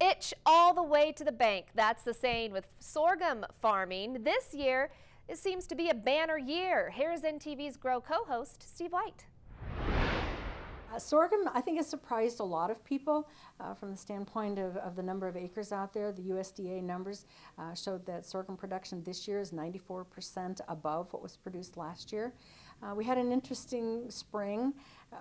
Itch all the way to the bank. That's the saying with sorghum farming. This year, it seems to be a banner year. Here's NTV's Grow co-host, Steve White. Sorghum, I think, has surprised a lot of people from the standpoint of the number of acres out there. The USDA numbers showed that sorghum production this year is 94% above what was produced last year. We had an interesting spring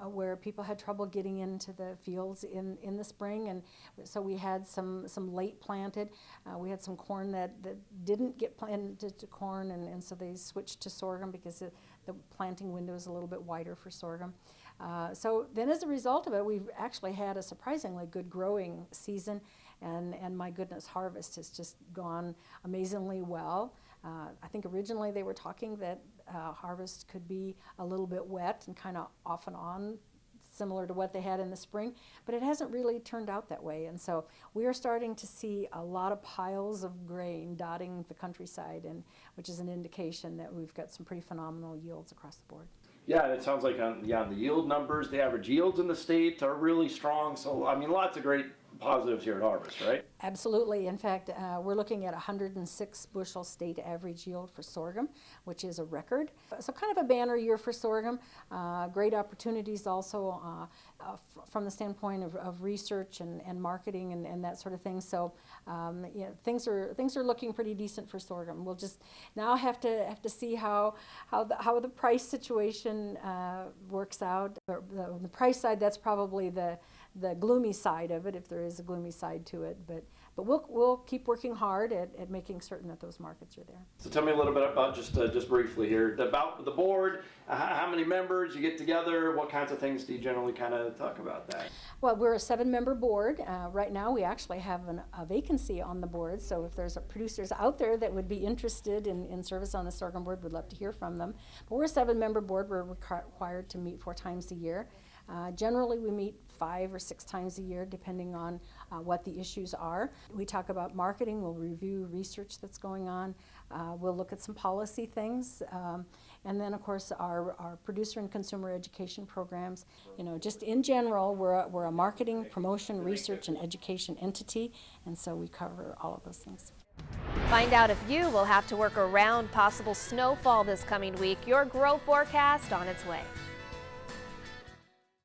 where people had trouble getting into the fields in the spring, and so we had some late planted. We had some corn that didn't get planted to corn, and so they switched to sorghum because the planting window is a little bit wider for sorghum. So then as a result of it, we've actually had a surprisingly good growing season, and my goodness, harvest has just gone amazingly well. I think originally they were talking that harvest could be a little bit wet and kind of off and on, similar to what they had in the spring, but it hasn't really turned out that way. And so we are starting to see a lot of piles of grain dotting the countryside, and which is an indication that we've got some pretty phenomenal yields across the board. Yeah, it sounds like on the yield numbers, the average yields in the state are really strong. So, I mean, lots of great positives here at harvest, right? Absolutely. In fact, we're looking at 106 bushel state average yield for sorghum, which is a record. So kind of a banner year for sorghum. Great opportunities also from the standpoint of research and marketing and that sort of thing. So you know, things are looking pretty decent for sorghum. We'll just now have to see how the price situation works out. The price side, that's probably the gloomy side of it, if there is a gloomy side to it, but we'll keep working hard at making certain that those markets are there. So tell me a little bit about, just briefly here, about the board, how many members you get together, what kinds of things do you generally kind of talk about that? Well, we're a 7-member board. Right now we actually have a vacancy on the board, so if there's producers out there that would be interested in service on the sorghum board, we'd love to hear from them. But we're a 7-member board. We're required to meet 4 times a year. Generally we meet 5 or 6 times a year depending on what the issues are. We talk about marketing, we'll review research that's going on, we'll look at some policy things, and then of course our producer and consumer education programs. You know, just in general, we're a marketing, promotion, research, and education entity, and so we cover all of those things. Find out if you will have to work around possible snowfall this coming week. Your Grow forecast on its way.